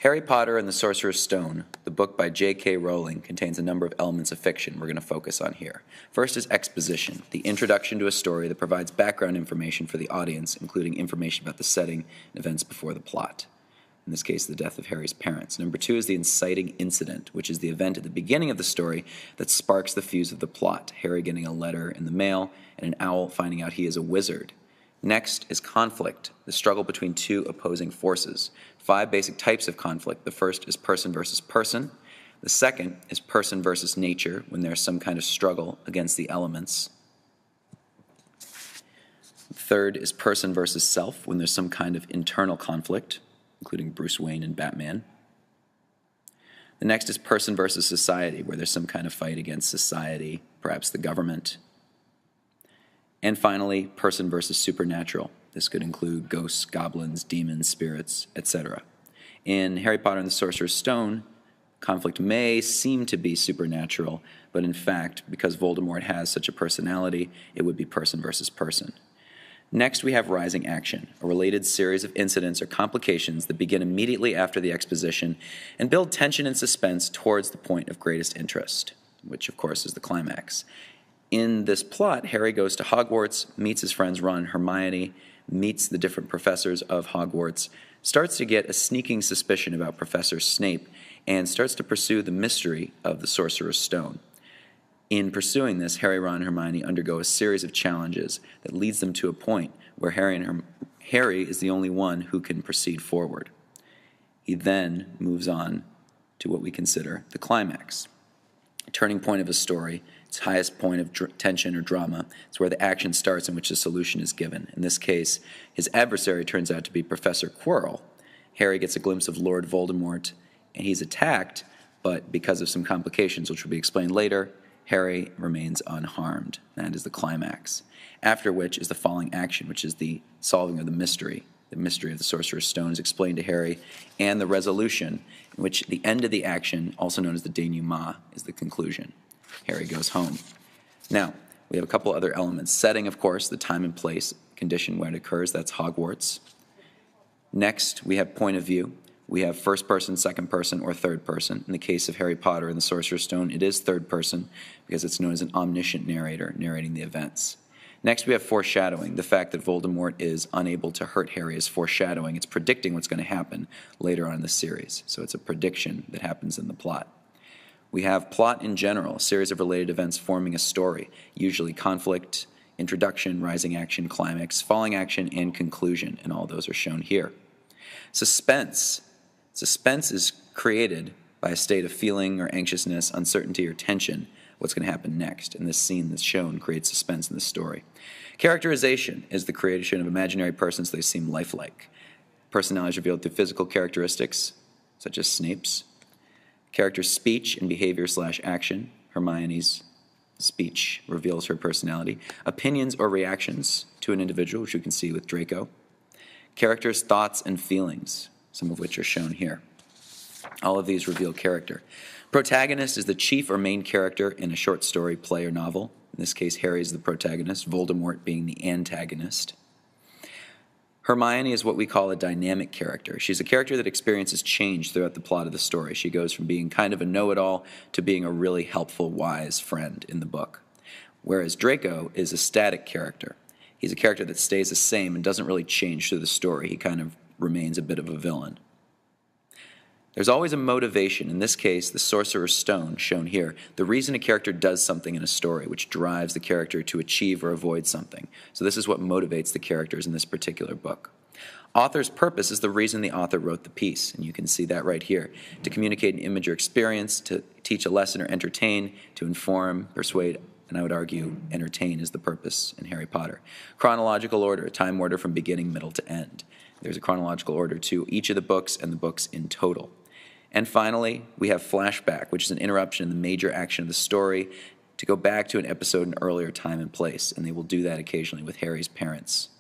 Harry Potter and the Sorcerer's Stone, the book by J.K. Rowling, contains a number of elements of fiction we're going to focus on here. First is exposition, the introduction to a story that provides background information for the audience, including information about the setting and events before the plot. In this case, the death of Harry's parents. Number two is the inciting incident, which is the event at the beginning of the story that sparks the fuse of the plot. Harry getting a letter in the mail, and an owl finding out he is a wizard. Next is conflict, the struggle between two opposing forces. 5 basic types of conflict. The first is person versus person. The second is person versus nature, when there's some kind of struggle against the elements. The third is person versus self, when there's some kind of internal conflict, including Bruce Wayne and Batman. The next is person versus society, where there's some kind of fight against society, perhaps the government. And finally, person versus supernatural. This could include ghosts, goblins, demons, spirits, etc. In Harry Potter and the Sorcerer's Stone, conflict may seem to be supernatural, but in fact, because Voldemort has such a personality, it would be person versus person. Next, we have rising action, a related series of incidents or complications that begin immediately after the exposition and build tension and suspense towards the point of greatest interest, which of course is the climax. In this plot, Harry goes to Hogwarts, meets his friends Ron and Hermione, meets the different professors of Hogwarts, starts to get a sneaking suspicion about Professor Snape, and starts to pursue the mystery of the Sorcerer's Stone. In pursuing this, Harry, Ron, and Hermione undergo a series of challenges that leads them to a point where Harry is the only one who can proceed forward. He then moves on to what we consider the climax. A turning point of a story, its highest point of tension or drama, is where the action starts in which the solution is given. In this case, his adversary turns out to be Professor Quirrell. Harry gets a glimpse of Lord Voldemort, and he's attacked, but because of some complications, which will be explained later, Harry remains unharmed. That is the climax. After which is the following action, which is the solving of the mystery. The mystery of the Sorcerer's Stone is explained to Harry, and the resolution, in which the end of the action, also known as the denouement, is the conclusion. Harry goes home. Now, we have a couple other elements. Setting, of course, the time and place, condition where it occurs, that's Hogwarts. Next, we have point of view. We have first person, second person, or third person. In the case of Harry Potter and the Sorcerer's Stone, it is third person because it's known as an omniscient narrator narrating the events. Next, we have foreshadowing. The fact that Voldemort is unable to hurt Harry is foreshadowing. It's predicting what's going to happen later on in the series. So it's a prediction that happens in the plot. We have plot in general, a series of related events forming a story, usually conflict, introduction, rising action, climax, falling action, and conclusion, and all those are shown here. Suspense. Suspense is created by a state of feeling or anxiousness, uncertainty, or tension. What's going to happen next? And this scene that's shown creates suspense in the story. Characterization is the creation of imaginary persons so they seem lifelike. Personality is revealed through physical characteristics, such as Snape's. Character's speech and behavior/action. Hermione's speech reveals her personality. Opinions or reactions to an individual, which you can see with Draco. Character's thoughts and feelings, some of which are shown here. All of these reveal character. Protagonist is the chief or main character in a short story, play, or novel. In this case, Harry is the protagonist, Voldemort being the antagonist. Hermione is what we call a dynamic character. She's a character that experiences change throughout the plot of the story. She goes from being kind of a know-it-all to being a really helpful, wise friend in the book. Whereas Draco is a static character. He's a character that stays the same and doesn't really change through the story. He kind of remains a bit of a villain. There's always a motivation. In this case, the Sorcerer's Stone, shown here, the reason a character does something in a story, which drives the character to achieve or avoid something. So this is what motivates the characters in this particular book. Author's purpose is the reason the author wrote the piece, and you can see that right here. To communicate an image or experience, to teach a lesson or entertain, to inform, persuade, and I would argue entertain is the purpose in Harry Potter. Chronological order, a time order from beginning, middle to end. There's a chronological order to each of the books and the books in total. And finally, we have flashback, which is an interruption in the major action of the story to go back to an episode in earlier time and place, and they will do that occasionally with Harry's parents.